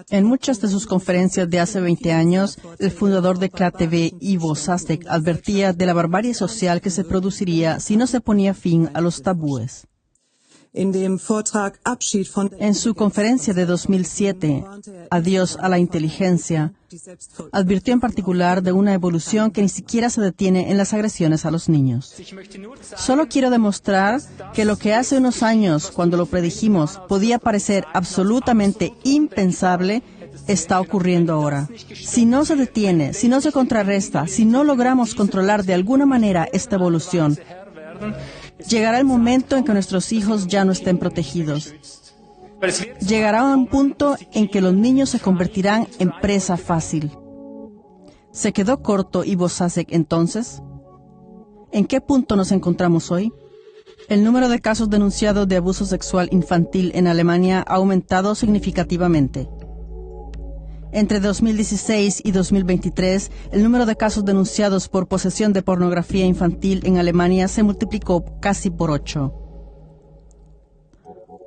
En muchas de sus conferencias de hace 20 años, el fundador de KTV, Ivo Sasek, advertía de la barbarie social que se produciría si no se ponía fin a los tabúes. En su conferencia de 2007, Adiós a la inteligencia, advirtió en particular de una evolución que ni siquiera se detiene en las agresiones a los niños. Solo quiero demostrar que lo que hace unos años, cuando lo predijimos, podía parecer absolutamente impensable, está ocurriendo ahora. Si no se detiene, si no se contrarresta, si no logramos controlar de alguna manera esta evolución, llegará el momento en que nuestros hijos ya no estén protegidos. Llegará un punto en que los niños se convertirán en presa fácil. ¿Se quedó corto Ivo Sasek entonces? ¿En qué punto nos encontramos hoy? El número de casos denunciados de abuso sexual infantil en Alemania ha aumentado significativamente. Entre 2016 y 2023, el número de casos denunciados por posesión de pornografía infantil en Alemania se multiplicó casi por 8.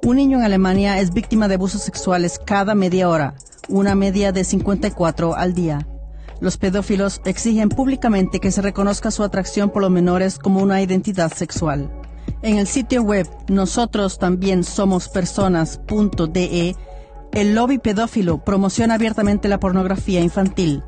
Un niño en Alemania es víctima de abusos sexuales cada media hora, una media de 54 al día. Los pedófilos exigen públicamente que se reconozca su atracción por los menores como una identidad sexual. En el sitio web nosotros también somos personas.de, el lobby pedófilo promociona abiertamente la pornografía infantil,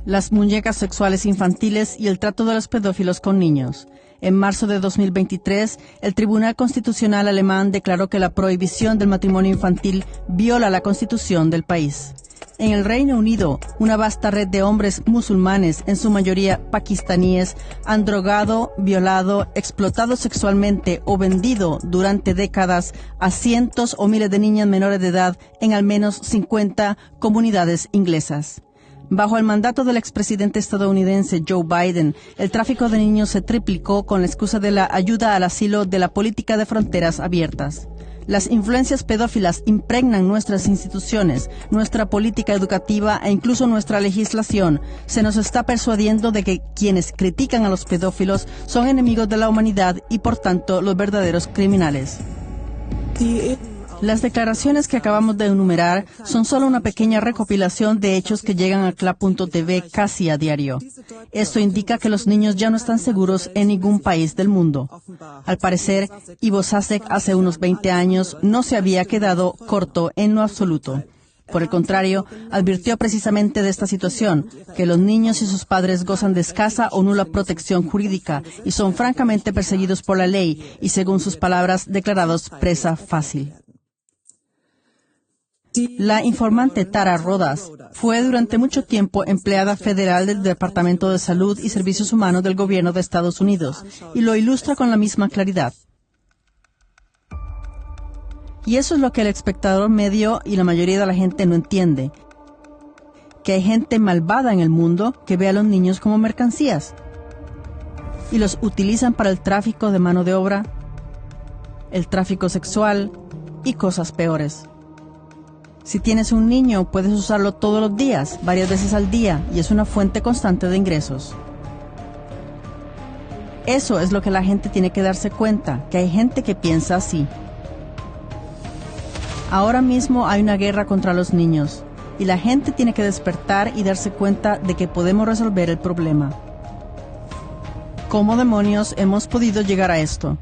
las muñecas sexuales infantiles y el trato de los pedófilos con niños. En marzo de 2023, el Tribunal Constitucional alemán declaró que la prohibición del matrimonio infantil viola la Constitución del país. En el Reino Unido, una vasta red de hombres musulmanes, en su mayoría pakistaníes, han drogado, violado, explotado sexualmente o vendido durante décadas a cientos o miles de niñas menores de edad en al menos 50 comunidades inglesas. Bajo el mandato del expresidente estadounidense Joe Biden, el tráfico de niños se triplicó con la excusa de la ayuda al asilo de la política de fronteras abiertas. Las influencias pedófilas impregnan nuestras instituciones, nuestra política educativa e incluso nuestra legislación. Se nos está persuadiendo de que quienes critican a los pedófilos son enemigos de la humanidad y por tanto los verdaderos criminales. Las declaraciones que acabamos de enumerar son solo una pequeña recopilación de hechos que llegan a CLAP.tv casi a diario. Esto indica que los niños ya no están seguros en ningún país del mundo. Al parecer, Ivo Sasek hace unos 20 años no se había quedado corto en lo absoluto. Por el contrario, advirtió precisamente de esta situación, que los niños y sus padres gozan de escasa o nula protección jurídica y son francamente perseguidos por la ley y, según sus palabras, declarados presa fácil. La informante Tara Rodas fue durante mucho tiempo empleada federal del Departamento de Salud y Servicios Humanos del Gobierno de Estados Unidos y lo ilustra con la misma claridad. Y eso es lo que el espectador medio y la mayoría de la gente no entiende, que hay gente malvada en el mundo que ve a los niños como mercancías y los utilizan para el tráfico de mano de obra, el tráfico sexual y cosas peores. Si tienes un niño, puedes usarlo todos los días, varias veces al día, y es una fuente constante de ingresos. Eso es lo que la gente tiene que darse cuenta, que hay gente que piensa así. Ahora mismo hay una guerra contra los niños, y la gente tiene que despertar y darse cuenta de que podemos resolver el problema. ¿Cómo demonios hemos podido llegar a esto?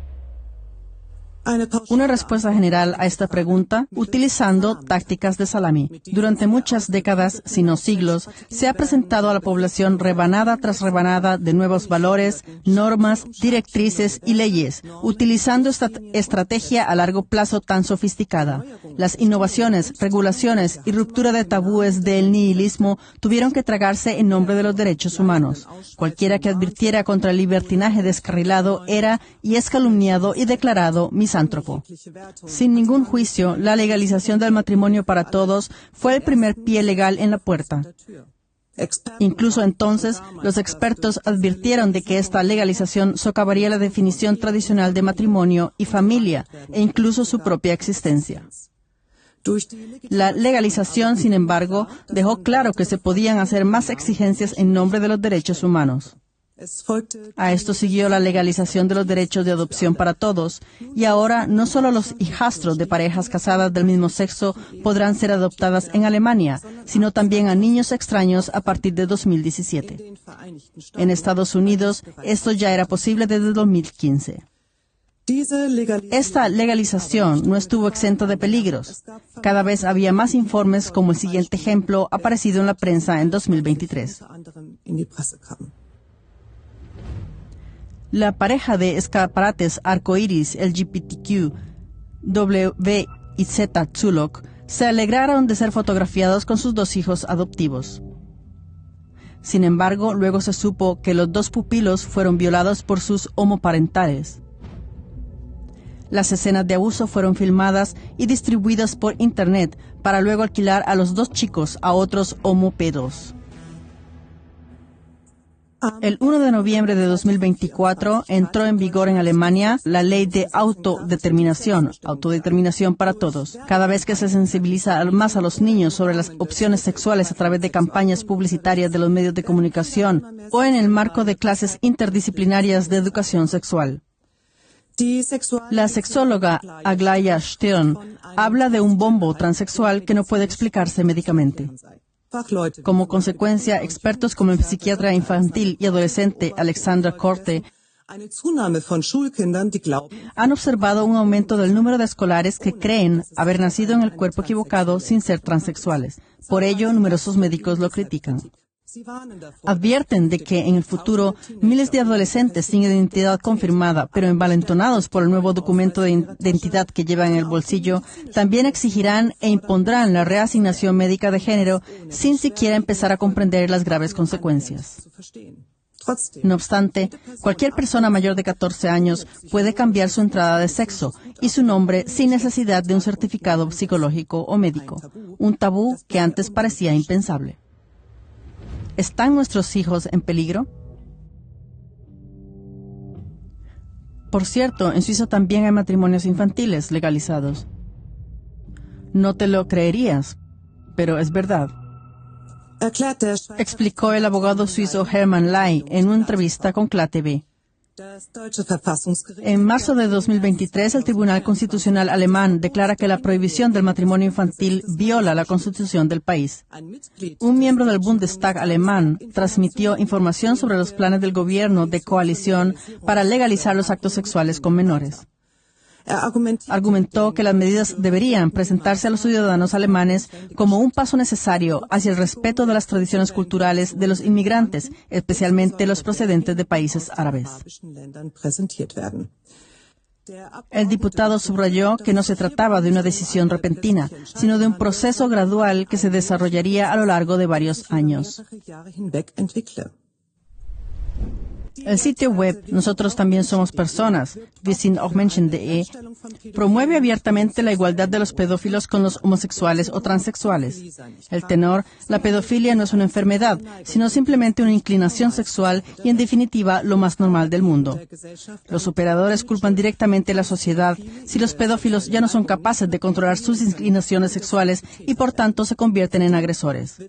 Una respuesta general a esta pregunta, utilizando tácticas de salami. Durante muchas décadas, si no siglos, se ha presentado a la población rebanada tras rebanada de nuevos valores, normas, directrices y leyes, utilizando esta estrategia a largo plazo tan sofisticada. Las innovaciones, regulaciones y ruptura de tabúes del nihilismo tuvieron que tragarse en nombre de los derechos humanos. Cualquiera que advirtiera contra el libertinaje descarrilado era y es calumniado y declarado misántropo. Sin ningún juicio, la legalización del matrimonio para todos fue el primer pie legal en la puerta. Incluso entonces, los expertos advirtieron de que esta legalización socavaría la definición tradicional de matrimonio y familia, e incluso su propia existencia. La legalización, sin embargo, dejó claro que se podían hacer más exigencias en nombre de los derechos humanos. A esto siguió la legalización de los derechos de adopción para todos, y ahora no solo los hijastros de parejas casadas del mismo sexo podrán ser adoptadas en Alemania, sino también a niños extraños a partir de 2017. En Estados Unidos, esto ya era posible desde 2015. Esta legalización no estuvo exenta de peligros. Cada vez había más informes, como el siguiente ejemplo aparecido en la prensa en 2023. La pareja de escaparates arcoíris LGBTQ, W y Z Zulok, se alegraron de ser fotografiados con sus 2 hijos adoptivos. Sin embargo, luego se supo que los 2 pupilos fueron violados por sus homoparentales. Las escenas de abuso fueron filmadas y distribuidas por Internet para luego alquilar a los 2 chicos a otros homopedos. El 1 de noviembre de 2024 entró en vigor en Alemania la ley de autodeterminación para todos. Cada vez que se sensibiliza más a los niños sobre las opciones sexuales a través de campañas publicitarias de los medios de comunicación o en el marco de clases interdisciplinarias de educación sexual. La sexóloga Aglaya Stirn habla de un bombo transexual que no puede explicarse médicamente. Como consecuencia, expertos como el psiquiatra infantil y adolescente Alexandra Korte han observado un aumento del número de escolares que creen haber nacido en el cuerpo equivocado sin ser transexuales. Por ello, numerosos médicos lo critican. Advierten de que en el futuro miles de adolescentes sin identidad confirmada, pero envalentonados por el nuevo documento de identidad que llevan en el bolsillo, también exigirán e impondrán la reasignación médica de género sin siquiera empezar a comprender las graves consecuencias. No obstante, cualquier persona mayor de 14 años puede cambiar su entrada de sexo y su nombre sin necesidad de un certificado psicológico o médico, un tabú que antes parecía impensable. ¿Están nuestros hijos en peligro? Por cierto, en Suiza también hay matrimonios infantiles legalizados. No te lo creerías, pero es verdad. Explicó el abogado suizo Hermann Lai en una entrevista con KLA-TV. En marzo de 2023, el Tribunal Constitucional alemán declara que la prohibición del matrimonio infantil viola la Constitución del país. Un miembro del Bundestag alemán transmitió información sobre los planes del gobierno de coalición para legalizar los actos sexuales con menores. Argumentó que las medidas deberían presentarse a los ciudadanos alemanes como un paso necesario hacia el respeto de las tradiciones culturales de los inmigrantes, especialmente los procedentes de países árabes. El diputado subrayó que no se trataba de una decisión repentina, sino de un proceso gradual que se desarrollaría a lo largo de varios años. El sitio web Nosotros también somos personas, Wir sind auch Menschen.de, promueve abiertamente la igualdad de los pedófilos con los homosexuales o transexuales. El tenor, la pedofilia no es una enfermedad, sino simplemente una inclinación sexual y, en definitiva, lo más normal del mundo. Los operadores culpan directamente a la sociedad si los pedófilos ya no son capaces de controlar sus inclinaciones sexuales y, por tanto, se convierten en agresores.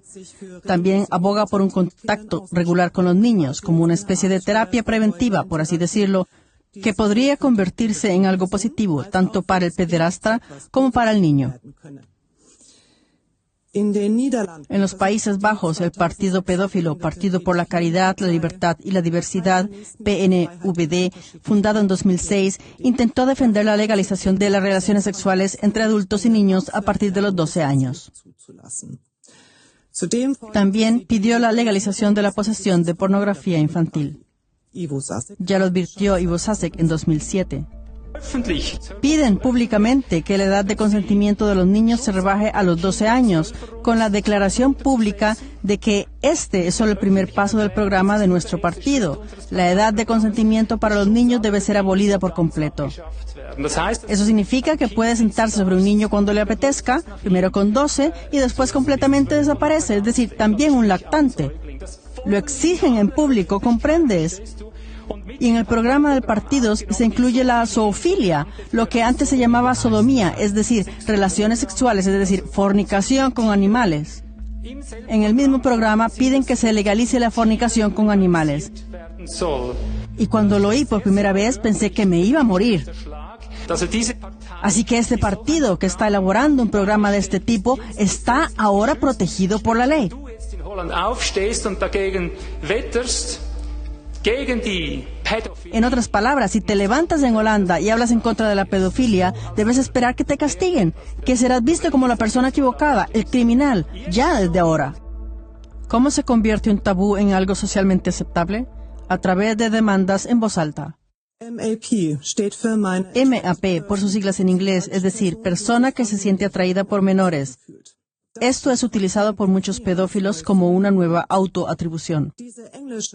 También aboga por un contacto regular con los niños, como una especie de terapia preventiva, por así decirlo, que podría convertirse en algo positivo, tanto para el pederasta como para el niño. En los Países Bajos, el partido pedófilo Partido por la Caridad, la Libertad y la Diversidad, PNVD, fundado en 2006, intentó defender la legalización de las relaciones sexuales entre adultos y niños a partir de los 12 años. También pidió la legalización de la posesión de pornografía infantil. Ya lo advirtió Ivo Sasek en 2007. Piden públicamente que la edad de consentimiento de los niños se rebaje a los 12 años, con la declaración pública de que este es solo el primer paso del programa de nuestro partido. La edad de consentimiento para los niños debe ser abolida por completo. Eso significa que puede sentarse sobre un niño cuando le apetezca, primero con 12 y después completamente desaparece, es decir, también un lactante. Lo exigen en público, ¿comprendes? Y en el programa del partido se incluye la zoofilia, lo que antes se llamaba sodomía, es decir, relaciones sexuales, es decir, fornicación con animales. En el mismo programa piden que se legalice la fornicación con animales. Y cuando lo oí por primera vez pensé que me iba a morir. Así que este partido que está elaborando un programa de este tipo está ahora protegido por la ley. En otras palabras, si te levantas en Holanda y hablas en contra de la pedofilia, debes esperar que te castiguen, que serás visto como la persona equivocada, el criminal, ya desde ahora. ¿Cómo se convierte un tabú en algo socialmente aceptable? A través de demandas en voz alta. MAP, por sus siglas en inglés, es decir, persona que se siente atraída por menores. Esto es utilizado por muchos pedófilos como una nueva autoatribución.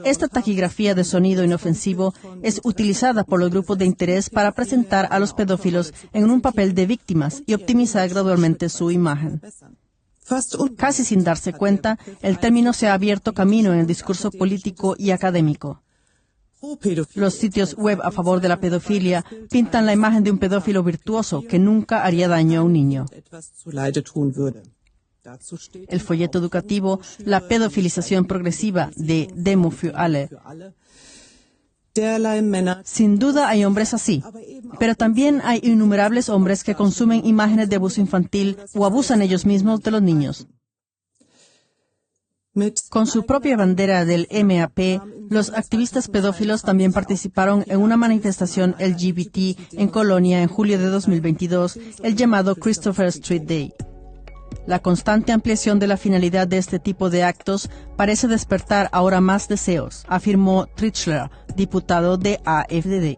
Esta taquigrafía de sonido inofensivo es utilizada por los grupos de interés para presentar a los pedófilos en un papel de víctimas y optimizar gradualmente su imagen. Casi sin darse cuenta, el término se ha abierto camino en el discurso político y académico. Los sitios web a favor de la pedofilia pintan la imagen de un pedófilo virtuoso que nunca haría daño a un niño. El folleto educativo La pedofilización progresiva de Demo für alle. Sin duda hay hombres así, pero también hay innumerables hombres que consumen imágenes de abuso infantil o abusan ellos mismos de los niños. Con su propia bandera del MAP, los activistas pedófilos también participaron en una manifestación LGBT en Colonia en julio de 2022, el llamado Christopher Street Day. La constante ampliación de la finalidad de este tipo de actos parece despertar ahora más deseos, afirmó Trichler, diputado de AfD.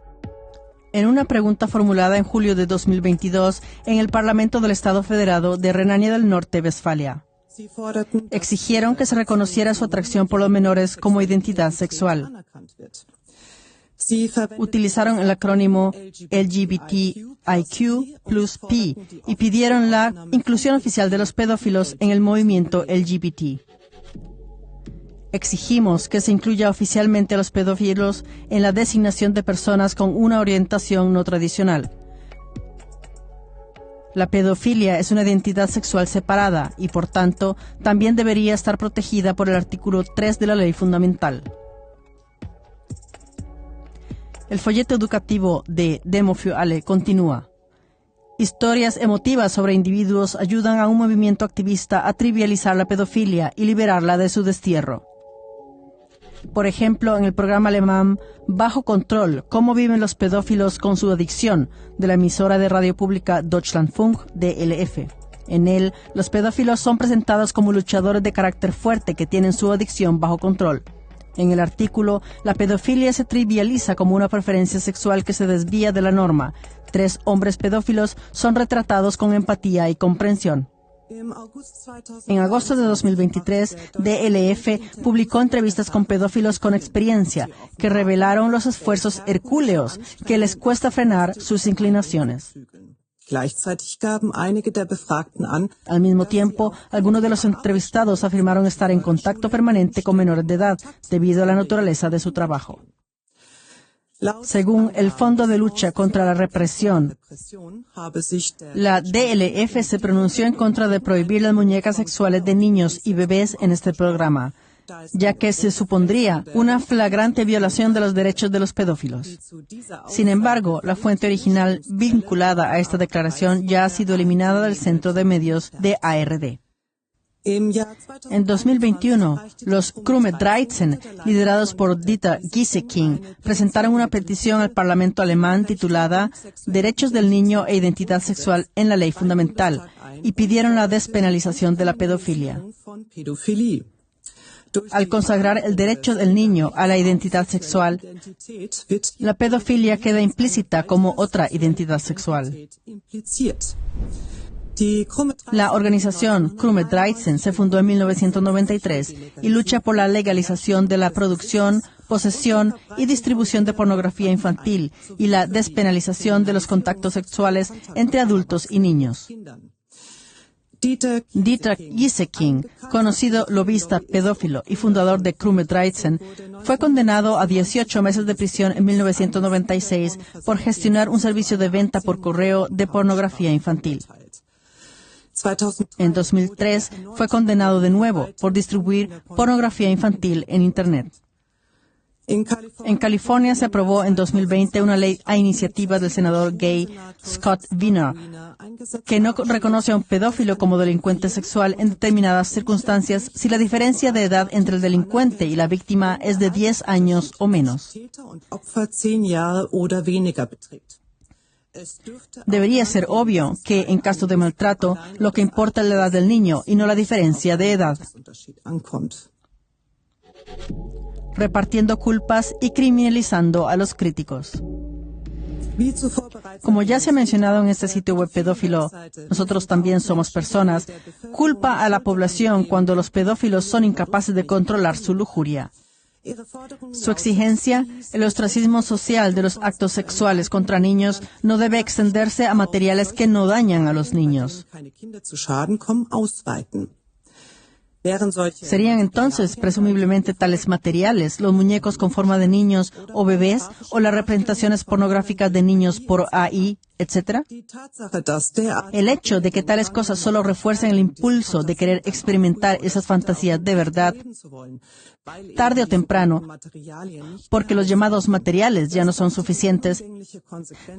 En una pregunta formulada en julio de 2022 en el Parlamento del Estado Federado de Renania del Norte-Westfalia, exigieron que se reconociera su atracción por los menores como identidad sexual. Utilizaron el acrónimo LGBTIQ+P y pidieron la inclusión oficial de los pedófilos en el movimiento LGBT. Exigimos que se incluya oficialmente a los pedófilos en la designación de personas con una orientación no tradicional. La pedofilia es una identidad sexual separada y, por tanto, también debería estar protegida por el artículo 3 de la Ley Fundamental. El folleto educativo de Demo für alle continúa. Historias emotivas sobre individuos ayudan a un movimiento activista a trivializar la pedofilia y liberarla de su destierro. Por ejemplo, en el programa alemán Bajo Control, cómo viven los pedófilos con su adicción, de la emisora de radio pública Deutschlandfunk, DLF. En él, los pedófilos son presentados como luchadores de carácter fuerte que tienen su adicción bajo control. En el artículo, la pedofilia se trivializa como una preferencia sexual que se desvía de la norma. 3 hombres pedófilos son retratados con empatía y comprensión. En agosto de 2023, DLF publicó entrevistas con pedófilos con experiencia que revelaron los esfuerzos hercúleos que les cuesta frenar sus inclinaciones. Al mismo tiempo, algunos de los entrevistados afirmaron estar en contacto permanente con menores de edad debido a la naturaleza de su trabajo. Según el Fondo de Lucha contra la Represión, la DLF se pronunció en contra de prohibir las muñecas sexuales de niños y bebés en este programa, ya que se supondría una flagrante violación de los derechos de los pedófilos. Sin embargo, la fuente original vinculada a esta declaración ya ha sido eliminada del centro de medios de ARD. En 2021, los Krumme 13, liderados por Dieter Gieseking, presentaron una petición al Parlamento alemán titulada Derechos del niño e identidad sexual en la ley fundamental y pidieron la despenalización de la pedofilia. Al consagrar el derecho del niño a la identidad sexual, la pedofilia queda implícita como otra identidad sexual. La organización Krumme 13 se fundó en 1993 y lucha por la legalización de la producción, posesión y distribución de pornografía infantil y la despenalización de los contactos sexuales entre adultos y niños. Dieter Gieseking, conocido lobista pedófilo y fundador de Krumme 13, fue condenado a 18 meses de prisión en 1996 por gestionar un servicio de venta por correo de pornografía infantil. En 2003 fue condenado de nuevo por distribuir pornografía infantil en Internet. En California se aprobó en 2020 una ley a iniciativa del senador gay Scott Wiener que no reconoce a un pedófilo como delincuente sexual en determinadas circunstancias si la diferencia de edad entre el delincuente y la víctima es de 10 años o menos. Debería ser obvio que, en caso de maltrato, lo que importa es la edad del niño y no la diferencia de edad. Repartiendo culpas y criminalizando a los críticos. Como ya se ha mencionado en este sitio web pedófilo, nosotros también somos personas, culpa a la población cuando los pedófilos son incapaces de controlar su lujuria. Su exigencia, el ostracismo social de los actos sexuales contra niños no debe extenderse a materiales que no dañan a los niños. Serían entonces, presumiblemente, tales materiales, los muñecos con forma de niños o bebés, o las representaciones pornográficas de niños por AI, etc. El hecho de que tales cosas solo refuercen el impulso de querer experimentar esas fantasías de verdad, tarde o temprano, porque los llamados materiales ya no son suficientes,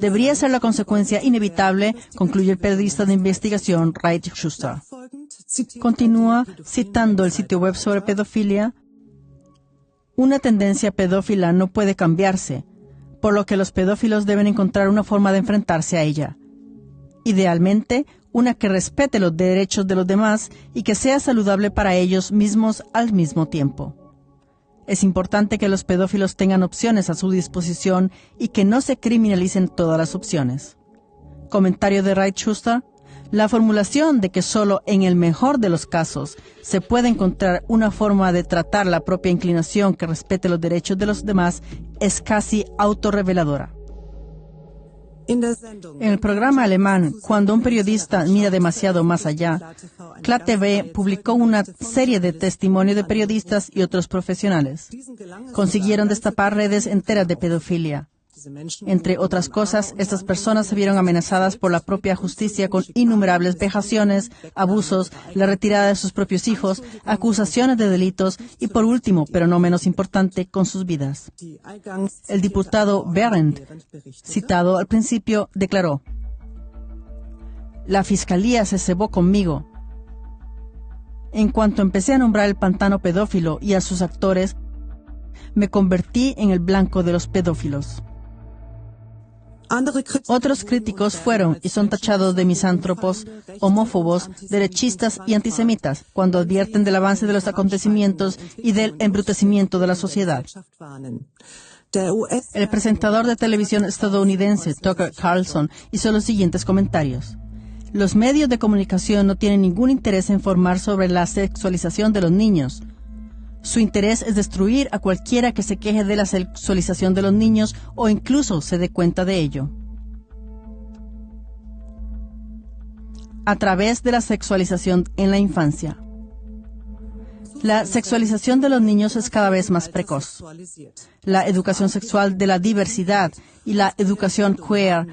debería ser la consecuencia inevitable, concluye el periodista de investigación Wright Schuster. Continúa citando el sitio web sobre pedofilia. Una tendencia pedófila no puede cambiarse, por lo que los pedófilos deben encontrar una forma de enfrentarse a ella. Idealmente, una que respete los derechos de los demás y que sea saludable para ellos mismos al mismo tiempo. Es importante que los pedófilos tengan opciones a su disposición y que no se criminalicen todas las opciones. Comentario de Wright Schuster. La formulación de que solo en el mejor de los casos se puede encontrar una forma de tratar la propia inclinación que respete los derechos de los demás es casi autorreveladora. En el programa alemán, cuando un periodista mira demasiado más allá, KLAT.TV publicó una serie de testimonios de periodistas y otros profesionales. Consiguieron destapar redes enteras de pedofilia. Entre otras cosas, estas personas se vieron amenazadas por la propia justicia con innumerables vejaciones, abusos, la retirada de sus propios hijos, acusaciones de delitos y, por último, pero no menos importante, con sus vidas. El diputado Behrendt, citado al principio, declaró: «La fiscalía se cebó conmigo. En cuanto empecé a nombrar el pantano pedófilo y a sus actores, me convertí en el blanco de los pedófilos». Otros críticos fueron y son tachados de misántropos, homófobos, derechistas y antisemitas cuando advierten del avance de los acontecimientos y del embrutecimiento de la sociedad. El presentador de televisión estadounidense Tucker Carlson hizo los siguientes comentarios: «Los medios de comunicación no tienen ningún interés en informar sobre la sexualización de los niños. Su interés es destruir a cualquiera que se queje de la sexualización de los niños o incluso se dé cuenta de ello». A través de la sexualización en la infancia. La sexualización de los niños es cada vez más precoz. La educación sexual de la diversidad y la educación queer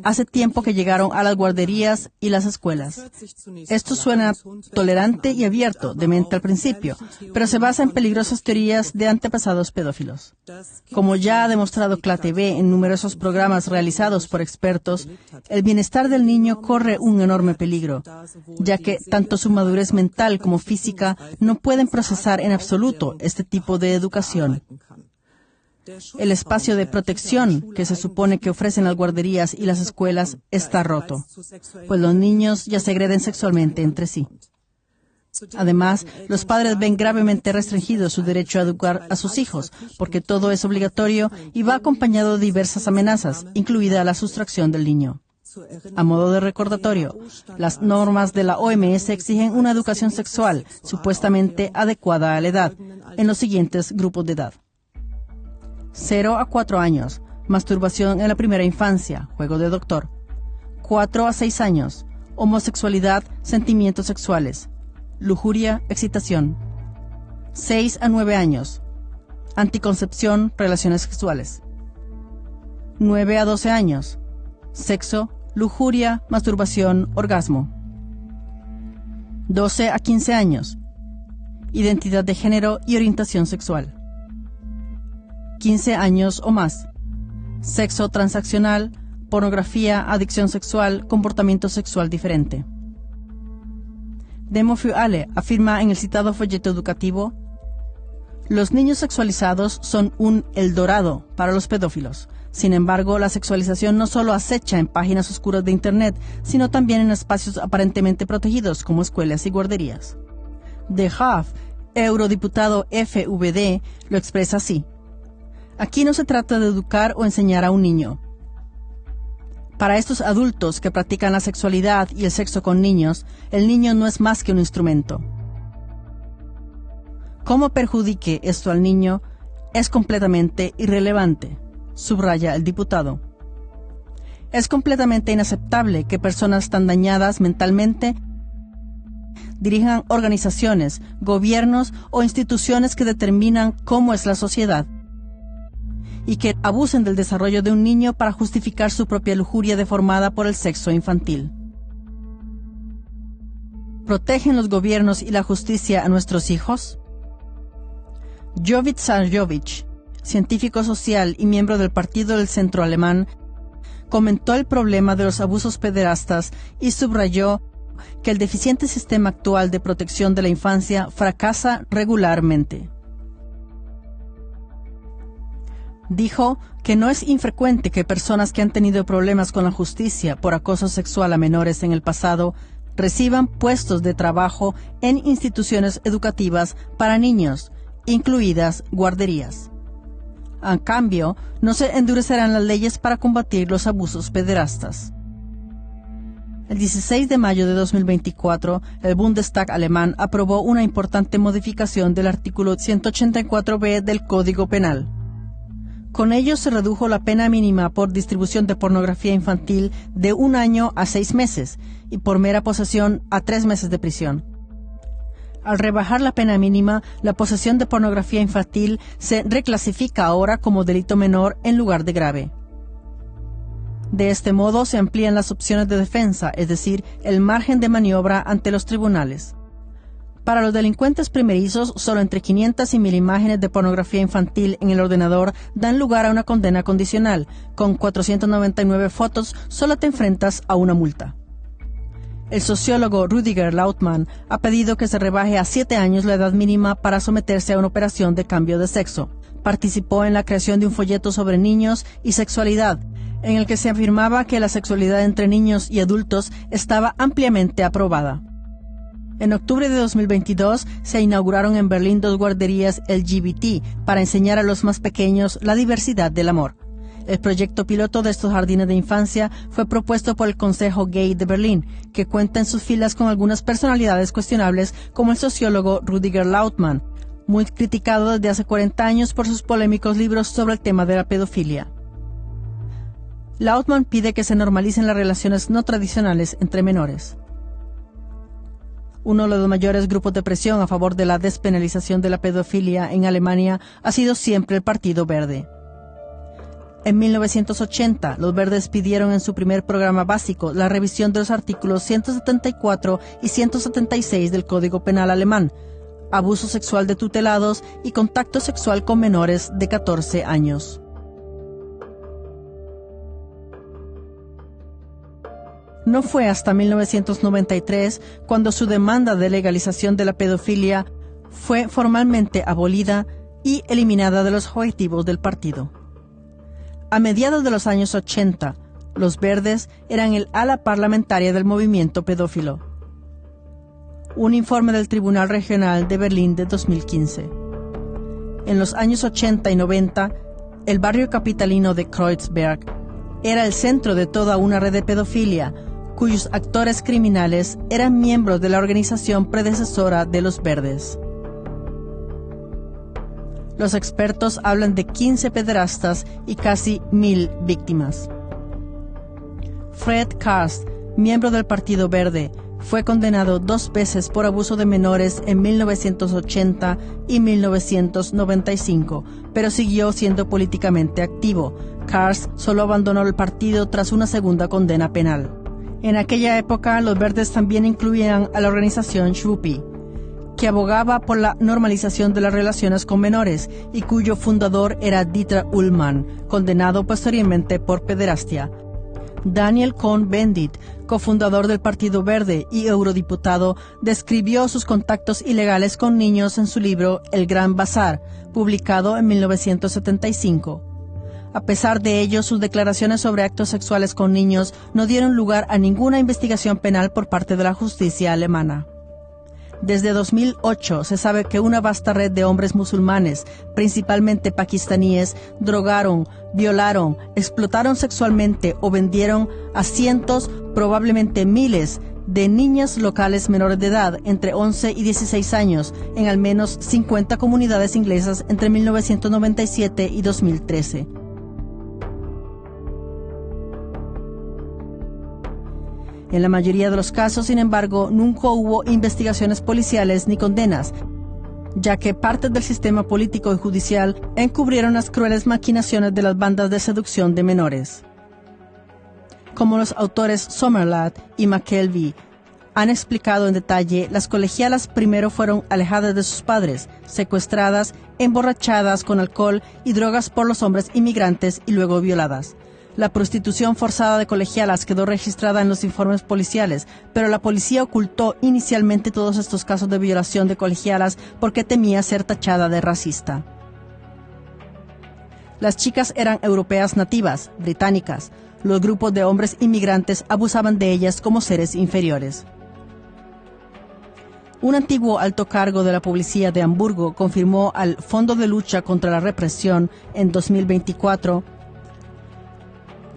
hace tiempo que llegaron a las guarderías y las escuelas. Esto suena tolerante y abierto de mente al principio, pero se basa en peligrosas teorías de antepasados pedófilos. Como ya ha demostrado KLAT.TV en numerosos programas realizados por expertos, el bienestar del niño corre un enorme peligro, ya que tanto su madurez mental como física no pueden procesar en absoluto este tipo de educación. El espacio de protección que se supone que ofrecen las guarderías y las escuelas está roto, pues los niños ya se agreden sexualmente entre sí. Además, los padres ven gravemente restringido su derecho a educar a sus hijos, porque todo es obligatorio y va acompañado de diversas amenazas, incluida la sustracción del niño. A modo de recordatorio, las normas de la OMS exigen una educación sexual supuestamente adecuada a la edad, en los siguientes grupos de edad: 0 a 4 años, masturbación en la primera infancia, juego de doctor. 4 a 6 años, homosexualidad, sentimientos sexuales, lujuria, excitación. 6 a 9 años, anticoncepción, relaciones sexuales. 9 a 12 años, sexo, lujuria, masturbación, orgasmo. 12 a 15 años, identidad de género y orientación sexual. 15 años o más, sexo transaccional, pornografía, adicción sexual, comportamiento sexual diferente. Demo Fuale afirma en el citado folleto educativo: los niños sexualizados son un Eldorado para los pedófilos. Sin embargo, la sexualización no solo acecha en páginas oscuras de Internet, sino también en espacios aparentemente protegidos como escuelas y guarderías. De Graaf, eurodiputado FVD, lo expresa así: aquí no se trata de educar o enseñar a un niño. Para estos adultos que practican la sexualidad y el sexo con niños, el niño no es más que un instrumento. Cómo perjudique esto al niño es completamente irrelevante, subraya el diputado. Es completamente inaceptable que personas tan dañadas mentalmente dirijan organizaciones, gobiernos o instituciones que determinan cómo es la sociedad, y que abusen del desarrollo de un niño para justificar su propia lujuria deformada por el sexo infantil. ¿Protegen los gobiernos y la justicia a nuestros hijos? Jovic Sarjovic, científico social y miembro del Partido del Centro Alemán, comentó el problema de los abusos pederastas y subrayó que el deficiente sistema actual de protección de la infancia fracasa regularmente. Dijo que no es infrecuente que personas que han tenido problemas con la justicia por acoso sexual a menores en el pasado reciban puestos de trabajo en instituciones educativas para niños, incluidas guarderías. En cambio, no se endurecerán las leyes para combatir los abusos pederastas. El 16 de mayo de 2024, el Bundestag alemán aprobó una importante modificación del artículo 184b del Código Penal. Con ello se redujo la pena mínima por distribución de pornografía infantil de 1 año a 6 meses y por mera posesión a 3 meses de prisión. Al rebajar la pena mínima, la posesión de pornografía infantil se reclasifica ahora como delito menor en lugar de grave. De este modo se amplían las opciones de defensa, es decir, el margen de maniobra ante los tribunales. Para los delincuentes primerizos, solo entre 500 y 1000 imágenes de pornografía infantil en el ordenador dan lugar a una condena condicional. Con 499 fotos, solo te enfrentas a una multa. El sociólogo Rüdiger Lautmann ha pedido que se rebaje a 7 años la edad mínima para someterse a una operación de cambio de sexo. Participó en la creación de un folleto sobre niños y sexualidad, en el que se afirmaba que la sexualidad entre niños y adultos estaba ampliamente aprobada. En octubre de 2022 se inauguraron en Berlín 2 guarderías LGBT para enseñar a los más pequeños la diversidad del amor. El proyecto piloto de estos jardines de infancia fue propuesto por el Consejo Gay de Berlín, que cuenta en sus filas con algunas personalidades cuestionables como el sociólogo Rüdiger Lautmann, muy criticado desde hace 40 años por sus polémicos libros sobre el tema de la pedofilia. Lautmann pide que se normalicen las relaciones no tradicionales entre menores. Uno de los mayores grupos de presión a favor de la despenalización de la pedofilia en Alemania ha sido siempre el Partido Verde. En 1980, los Verdes pidieron en su primer programa básico la revisión de los artículos 174 y 176 del Código Penal alemán, abuso sexual de tutelados y contacto sexual con menores de 14 años. No fue hasta 1993 cuando su demanda de legalización de la pedofilia fue formalmente abolida y eliminada de los objetivos del partido. A mediados de los años 80, los Verdes eran el ala parlamentaria del movimiento pedófilo. Un informe del Tribunal Regional de Berlín de 2015. En los años 80 y 90, el barrio capitalino de Kreuzberg era el centro de toda una red de pedofilia, cuyos actores criminales eran miembros de la organización predecesora de los Verdes. Los expertos hablan de 15 pederastas y casi 1000 víctimas. Fred Karst, miembro del Partido Verde, fue condenado 2 veces por abuso de menores en 1980 y 1995, pero siguió siendo políticamente activo. Karst solo abandonó el partido tras una segunda condena penal. En aquella época, los Verdes también incluían a la organización Schwuppie, que abogaba por la normalización de las relaciones con menores y cuyo fundador era Dieter Ullmann, condenado posteriormente por pederastia. Daniel Cohn-Bendit, cofundador del Partido Verde y eurodiputado, describió sus contactos ilegales con niños en su libro El Gran Bazar, publicado en 1975. A pesar de ello, sus declaraciones sobre actos sexuales con niños no dieron lugar a ninguna investigación penal por parte de la justicia alemana. Desde 2008 se sabe que una vasta red de hombres musulmanes, principalmente pakistaníes, drogaron, violaron, explotaron sexualmente o vendieron a cientos, probablemente miles, de niñas locales menores de edad entre 11 y 16 años en al menos 50 comunidades inglesas entre 1997 y 2013. En la mayoría de los casos, sin embargo, nunca hubo investigaciones policiales ni condenas, ya que partes del sistema político y judicial encubrieron las crueles maquinaciones de las bandas de seducción de menores. Como los autores Sommerlath y McKelvey han explicado en detalle, las colegialas primero fueron alejadas de sus padres, secuestradas, emborrachadas con alcohol y drogas por los hombres inmigrantes y luego violadas. La prostitución forzada de colegialas quedó registrada en los informes policiales, pero la policía ocultó inicialmente todos estos casos de violación de colegialas porque temía ser tachada de racista. Las chicas eran europeas nativas, británicas. Los grupos de hombres inmigrantes abusaban de ellas como seres inferiores. Un antiguo alto cargo de la policía de Hamburgo confirmó al Fondo de Lucha contra la Represión en 2024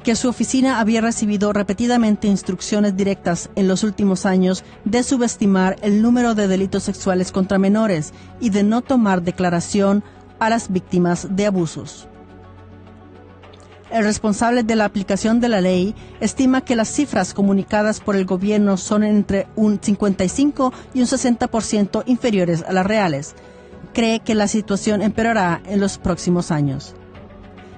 que su oficina había recibido repetidamente instrucciones directas en los últimos años de subestimar el número de delitos sexuales contra menores y de no tomar declaración a las víctimas de abusos. El responsable de la aplicación de la ley estima que las cifras comunicadas por el gobierno son entre un 55 y un 60% inferiores a las reales. Cree que la situación empeorará en los próximos años.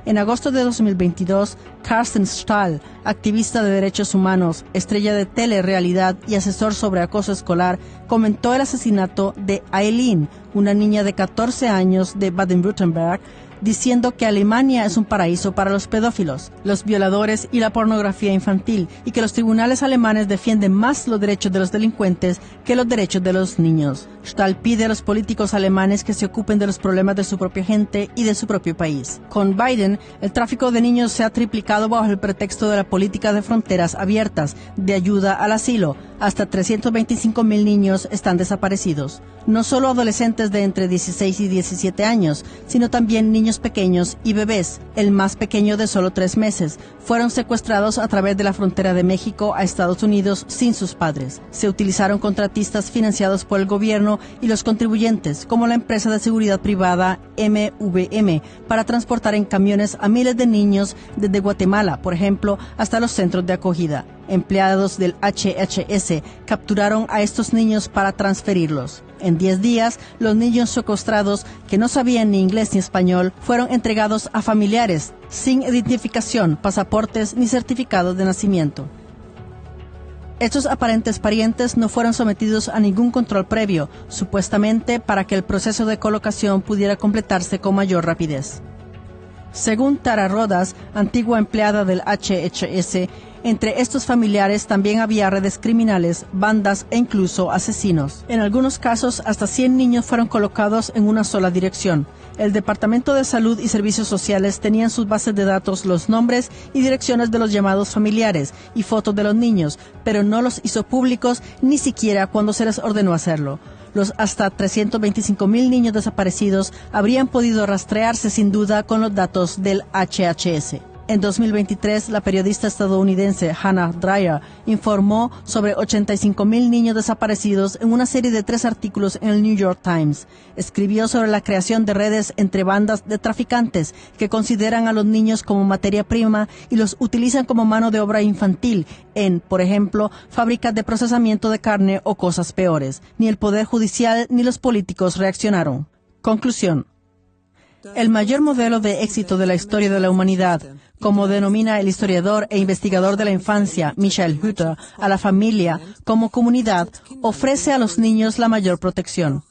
En agosto de 2022, Carsten Stahl, activista de derechos humanos, estrella de telerrealidad y asesor sobre acoso escolar, comentó el asesinato de Aileen, una niña de 14 años de Baden-Württemberg, diciendo que Alemania es un paraíso para los pedófilos, los violadores y la pornografía infantil, y que los tribunales alemanes defienden más los derechos de los delincuentes que los derechos de los niños. Stahl pide a los políticos alemanes que se ocupen de los problemas de su propia gente y de su propio país. Con Biden, el tráfico de niños se ha triplicado bajo el pretexto de la política de fronteras abiertas, de ayuda al asilo. Hasta 325,000 niños están desaparecidos. No solo adolescentes de entre 16 y 17 años, sino también niños pequeños y bebés, el más pequeño de solo 3 meses, fueron secuestrados a través de la frontera de México a Estados Unidos sin sus padres. Se utilizaron contratistas financiados por el gobierno y los contribuyentes, como la empresa de seguridad privada MVM, para transportar en camiones a miles de niños desde Guatemala, por ejemplo, hasta los centros de acogida. Empleados del HHS capturaron a estos niños para transferirlos. En 10 días, los niños secuestrados, que no sabían ni inglés ni español, fueron entregados a familiares, sin identificación, pasaportes ni certificados de nacimiento. Estos aparentes parientes no fueron sometidos a ningún control previo, supuestamente para que el proceso de colocación pudiera completarse con mayor rapidez. Según Tara Rodas, antigua empleada del HHS, entre estos familiares también había redes criminales, bandas e incluso asesinos. En algunos casos, hasta 100 niños fueron colocados en una sola dirección. El Departamento de Salud y Servicios Sociales tenía en sus bases de datos los nombres y direcciones de los llamados familiares y fotos de los niños, pero no los hizo públicos ni siquiera cuando se les ordenó hacerlo. Los hasta 325,000 niños desaparecidos habrían podido rastrearse sin duda con los datos del HHS. En 2023, la periodista estadounidense Hannah Dreier informó sobre 85,000 niños desaparecidos en una serie de 3 artículos en el New York Times. Escribió sobre la creación de redes entre bandas de traficantes que consideran a los niños como materia prima y los utilizan como mano de obra infantil en, por ejemplo, fábricas de procesamiento de carne o cosas peores. Ni el Poder Judicial ni los políticos reaccionaron. Conclusión. El mayor modelo de éxito de la historia de la humanidad, como denomina el historiador e investigador de la infancia Michael Hütter, a la familia como comunidad, ofrece a los niños la mayor protección.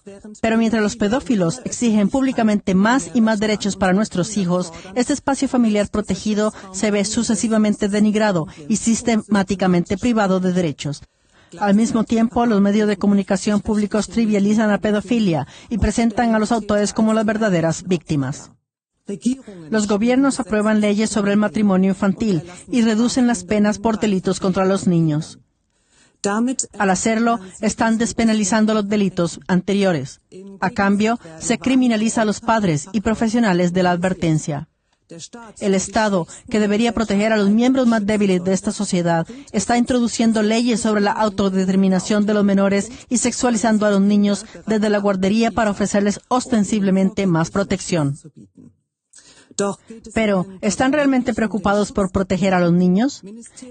Pero mientras los pedófilos exigen públicamente más y más derechos para nuestros hijos, este espacio familiar protegido se ve sucesivamente denigrado y sistemáticamente privado de derechos. Al mismo tiempo, los medios de comunicación públicos trivializan la pedofilia y presentan a los autores como las verdaderas víctimas. Los gobiernos aprueban leyes sobre el matrimonio infantil y reducen las penas por delitos contra los niños. Al hacerlo, están despenalizando los delitos anteriores. A cambio, se criminaliza a los padres y profesionales de la advertencia. El Estado, que debería proteger a los miembros más débiles de esta sociedad, está introduciendo leyes sobre la autodeterminación de los menores y sexualizando a los niños desde la guardería para ofrecerles ostensiblemente más protección. Pero, ¿están realmente preocupados por proteger a los niños?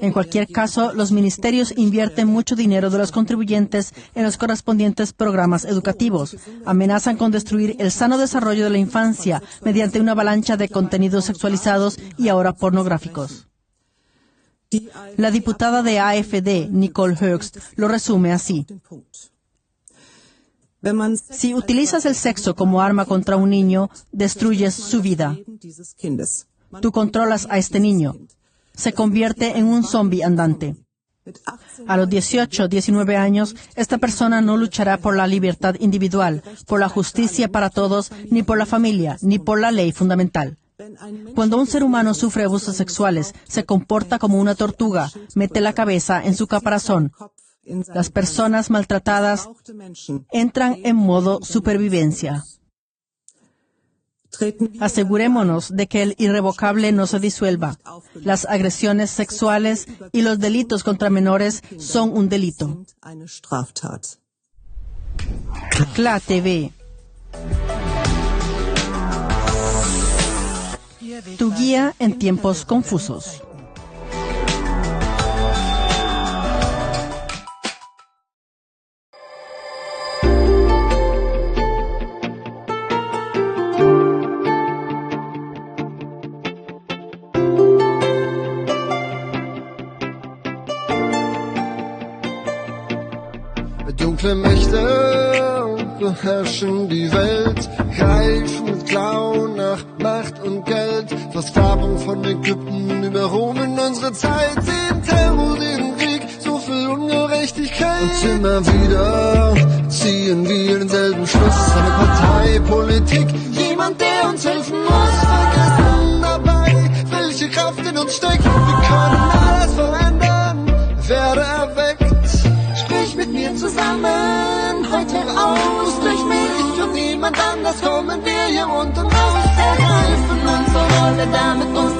En cualquier caso, los ministerios invierten mucho dinero de los contribuyentes en los correspondientes programas educativos. Amenazan con destruir el sano desarrollo de la infancia mediante una avalancha de contenidos sexualizados y ahora pornográficos. La diputada de AfD, Nicole Höchst, lo resume así. Si utilizas el sexo como arma contra un niño, destruyes su vida. Tú controlas a este niño. Se convierte en un zombi andante. A los 18, 19 años, esta persona no luchará por la libertad individual, por la justicia para todos, ni por la familia, ni por la ley fundamental. Cuando un ser humano sufre abusos sexuales, se comporta como una tortuga, mete la cabeza en su caparazón. Las personas maltratadas entran en modo supervivencia. Asegurémonos de que el irrevocable no se disuelva. Las agresiones sexuales y los delitos contra menores son un delito. CLA TV. Tu guía en tiempos confusos. Dunkle Mächte beherrschen die Welt, greifen mit Klauen nach Macht und Geld. Versklavung von Ägypten über Rom in unsere Zeit, den Terror, den Krieg, so viel Ungerechtigkeit. Und immer wieder ziehen wir denselben Schluss. Eine Parteipolitik, jemand, der uns helfen muss. Vergessen dabei, welche Kraft in uns steckt. Wir können alles verändern, werde erweckt. Sprich mit mir zusammen, heute raus, durch mich und niemand anders kommen wir hier unten raus. Ergreifen unsere Rolle, damit uns